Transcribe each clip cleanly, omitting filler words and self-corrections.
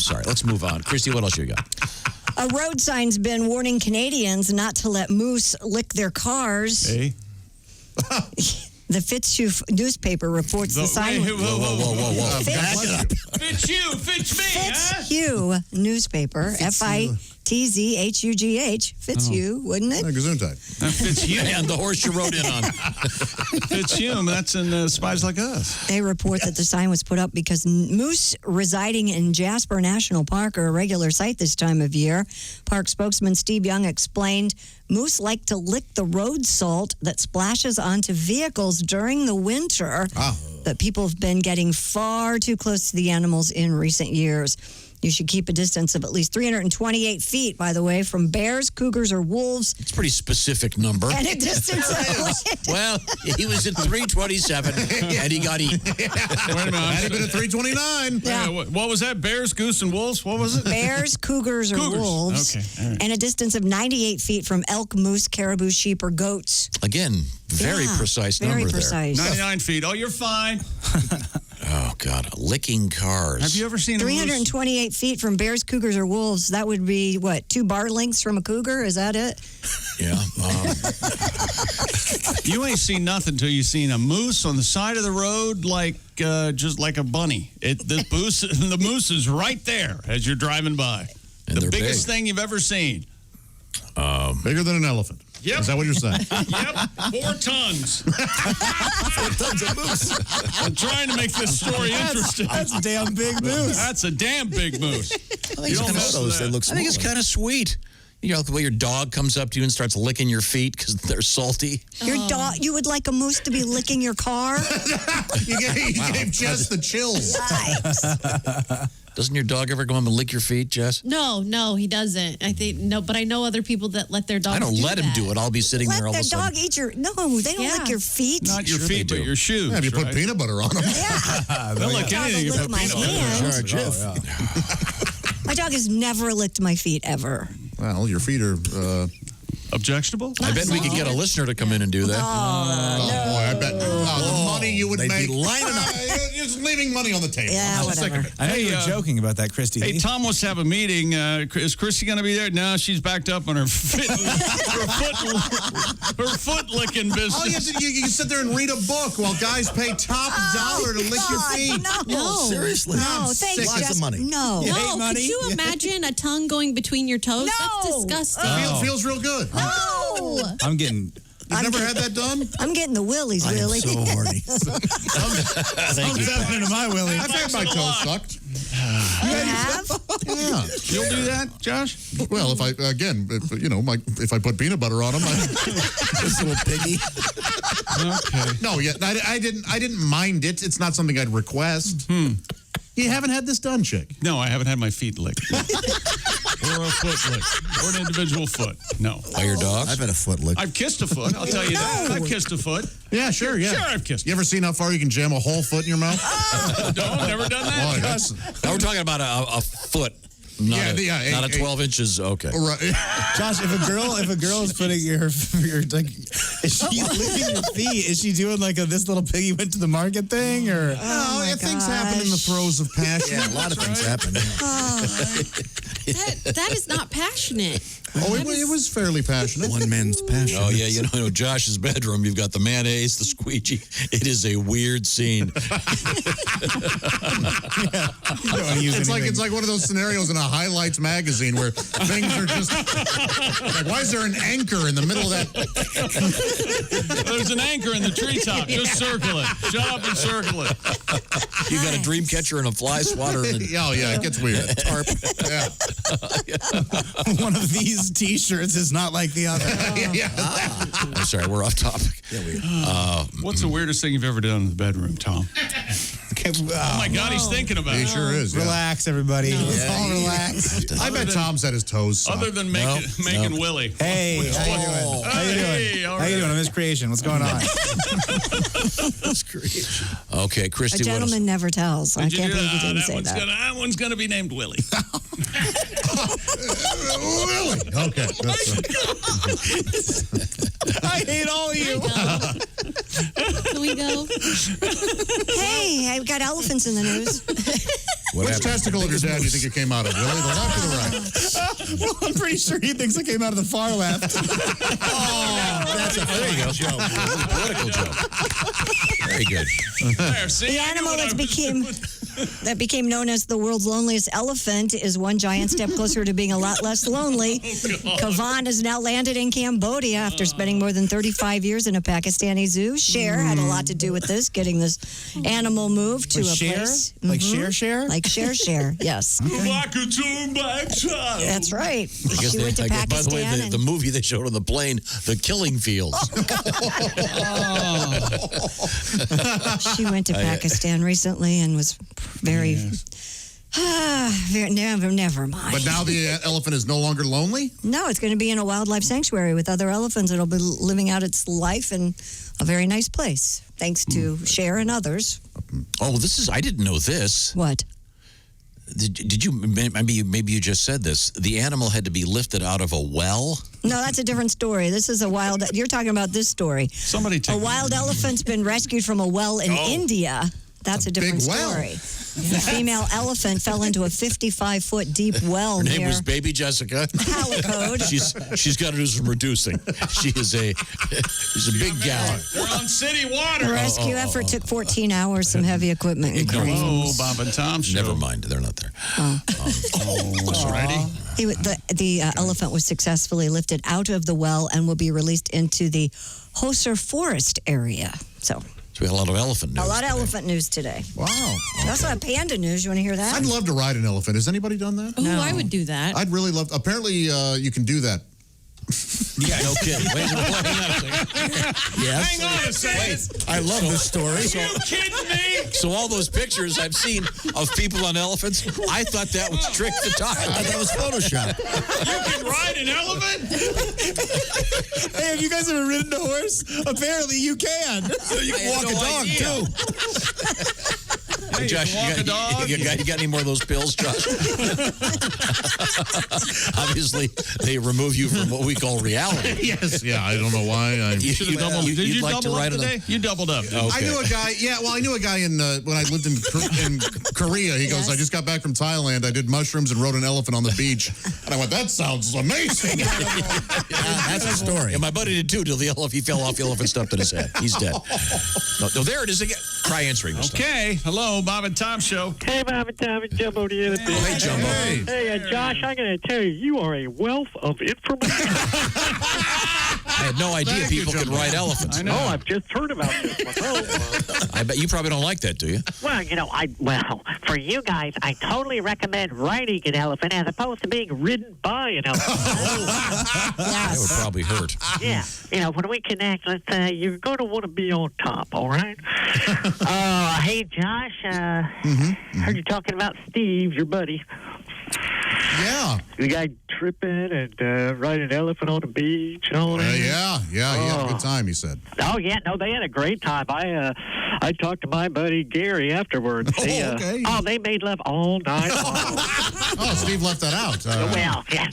sorry. Let's move on. Kristi, what else you got? A road sign's been warning Canadians not to let moose lick their cars. Hey. The Fitzhugh newspaper reports the sign. Whoa. Back it up. Fitzhugh, Fitz me, Fitzhugh newspaper. Fitzhugh. Fitzhugh, wouldn't it? Gesundheit. Fitzhugh. And the horse you rode in on. Fitzhugh, that's in Spies Like Us. They report that the sign was put up because moose residing in Jasper National Park are a regular sight this time of year. Park spokesman Steve Young explained moose like to lick the road salt that splashes onto vehicles during the winter. But people have been getting far too close to the animals in recent years. You should keep a distance of at least 328 feet, by the way, from bears, cougars, or wolves. It's a pretty specific number. And a distance of... Well, he was at 327, and he got eaten. Wait a minute. Had he been at 329. Yeah. What was that? Bears, goose, and wolves? What was it? Bears, cougars, or wolves. Okay, all right. And a distance of 98 feet from elk, moose, caribou, sheep, or goats. Again, very precise number Very precise. 99 feet. Oh, you're fine. Oh, God. Licking cars. Have you ever seen a moose? 328 feet from bears, cougars, or wolves. That would be, what, 2 bar lengths from a cougar? Is that it? Yeah. You ain't seen nothing until you seen a moose on the side of the road, just like a bunny. The moose is right there as you're driving by. And the they're biggest big. thing you've ever seen. Bigger than an elephant. Yep. Is that what you're saying? Yep, 4 tons. 4 tons of moose. I'm trying to make this story interesting. That's a damn big moose. That's a damn big moose. You don't know those. They look small. I think it's kind of sweet. You know, the way your dog comes up to you and starts licking your feet because they're salty. Your dog, you would like a moose to be licking your car? You gave Jess the chills. Yikes. Doesn't your dog ever go home and lick your feet, Jess? No, he doesn't. I think no, but I know other people that let their dogs. I don't let him do it. I'll be sitting there all of a Let their sudden. dog eat your... No, they don't lick your feet. Not your Sure feet, they but do. your shoes. Yeah, if you put right? peanut butter on them. Yeah. Don't lick Dog anything. will You lick put my peanut butter. hand. Jif. My dog has never licked my feet, ever. Well, your feet are... Objectionable? I bet we could get a listener to come in and do that. Oh, boy, I bet the money you would They'd make. be lining up. You're just leaving money on the table. Yeah, whatever. I know you were joking about that, Kristi. Hey, Tom wants to have a meeting. Is Kristi going to be there? No, she's backed up on her foot licking business. Oh, you can sit there and read a book while guys pay top dollar to lick your feet. No. Seriously. No, thanks, Lots Jess. of money. No. Yeah. No, money? could you imagine a tongue going between your toes? No. That's disgusting. Feels real good. No. I'm getting... You've never had that done? I'm getting the willies, really. So horny. Thank you. Stepping into my willy. I've had my toes sucked. You have? Yeah. You'll do that, Josh? Well, if I put peanut butter on them, This little piggy. Okay. no, yeah, I didn't mind it. It's not something I'd request. You haven't had this done, chick. No, I haven't had my feet licked. Or a foot licked. Or an individual foot. No. By your dog? I've had a foot lick. I've kissed a foot. I'll tell you that. I've kissed a foot. Yeah, sure, yeah. Sure, I've kissed. You ever seen how far you can jam a whole foot in your mouth? No, I've never done that. Boy, that's Now we're talking about a foot. Not Yeah, a 12 inches. Okay. right. Josh, if a girl is putting your like, is she licking your feet? Is she doing like this little piggy went to the market thing, or? No, things happen in the throes of passion. Yeah, a lot of things happen. That is not passionate. Oh, it was fairly passionate. One man's passion. Oh, yeah, you know, Josh's bedroom, you've got the mayonnaise, the squeegee. It is a weird scene. It's like one of those scenarios in a highlights magazine where things are just like, why is there an anchor in the middle of that? There's an anchor in the treetop. Just circle it. Shut up and circle it. You've got a dream catcher and a fly swatter and Oh, yeah, it gets weird. tarp. Yeah. One of these T-shirts is not like the other. Yeah. I'm sorry, we're off topic. Yeah, we are. What's the weirdest thing you've ever done in the bedroom, Tom? Oh, my God, he's thinking about He it. sure is. Yeah. Relax, everybody. Let's all relax. I bet Tom's had his toes sucked. Other than making Willie. Hey, how you doing? How you doing? all How you right. doing? I'm Miss Creation. What's going on? That's great. Okay, Kristi, A gentleman never tells. I Did you can't do believe you didn't say that. That one's going to be named Willie. Really? Okay. I hate all of you. Can we go? Hey, I've got elephants in the news. Which testicle of your dad do you think it came out of, Willie? The left or the right? Well, I'm pretty sure he thinks it came out of the far left. That's a joke. Political joke. Very good. The animal that became known as the world's loneliest elephant is one giant step closer to being a lot less lonely. Kavan has now landed in Cambodia after spending more than 35 years in a Pakistani zoo. Cher had a lot to do with this, getting this animal moved to a place. Like Cher? Like Cher, yes. That's right. She went to Pakistan. By the way, the movie they showed on the plane, The Killing Fields. She went to Pakistan recently and was very... never mind. But now the elephant is no longer lonely? No, it's going to be in a wildlife sanctuary with other elephants. It'll be living out its life in a very nice place, thanks to Cher and others. Oh, I didn't know this. What? Did you, maybe you just said this, the animal had to be lifted out of a well? No, that's a different story. This is you're talking about this story. A wild elephant's been rescued from a well in India. That's a different story. The female elephant fell into a 55-foot deep well. Her name was Baby Jessica. Halicode. She's got to do some reducing. She's a big gal. We're on city water. The rescue effort took 14 hours. Some heavy equipment and cranes. Oh, Bob and Tom show. Never mind, they're not there. Alriady. The elephant was successfully lifted out of the well and will be released into the Hoser Forest area. So we had a lot of elephant news. A lot of elephant news today. Wow. We also have panda news. You want to hear that? I'd love to ride an elephant. Has anybody done that? Oh, I would do that. I'd really love. Apparently, you can do that. Yeah, no kidding. Wait a second. Yes. Hang on a second. Wait, I love this story. Are you kidding me? So all those pictures I've seen of people on elephants, I thought that was trick the time. I thought that was Photoshop. You can ride an elephant? Hey, have you guys ever ridden a horse? Apparently you can. You can walk a dog, too. Hey, Josh, you got any more of those pills, Josh? Obviously, they remove you from what we call reality. Yes, yeah, I don't know why. Did you like double to up ride today? You doubled up. Okay. I knew a guy. Yeah, well, I knew a guy in when I lived in Korea. He goes, I just got back from Thailand. I did mushrooms and rode an elephant on the beach. And I went, that sounds amazing. That's a story. And my buddy did too. Till he fell off the elephant, stuffed in his head. He's dead. No, there it is again. Try answering this. Okay. Hello, Bob and Tom show. Hey, Bob and Tom, it's Jumbo the Elephant. Oh, hey, Jumbo. Hey, Josh, I'm going to tell you, you are a wealth of information. I had no idea people could ride elephants. I know. Oh, I've just heard about this myself. I bet you probably don't like that, do you? Well, for you guys, I totally recommend riding an elephant as opposed to being ridden by an elephant. That would probably hurt. Yeah. When we connect, let's say you're going to want to be on top, all right? Hey, Josh, heard you talking about Steve, your buddy. Yeah. The guy tripping and riding an elephant on the beach and all that. Yeah, he had a good time, he said. Oh, yeah, no, they had a great time. I talked to my buddy Gary afterwards. Okay. They made love all night long. Oh, Steve left that out. Well, yeah.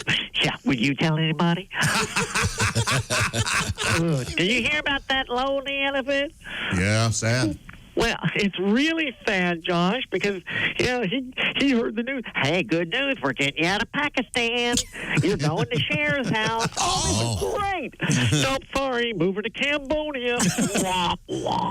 Would you tell anybody? Did you hear about that lonely elephant? Yeah, sad. Well, it's really sad, Josh, because he heard the news. Hey, good news! We're getting you out of Pakistan. You're going to Cher's house. Oh, this is great. Nope, sorry, moving to Cambodia. Wah, wah.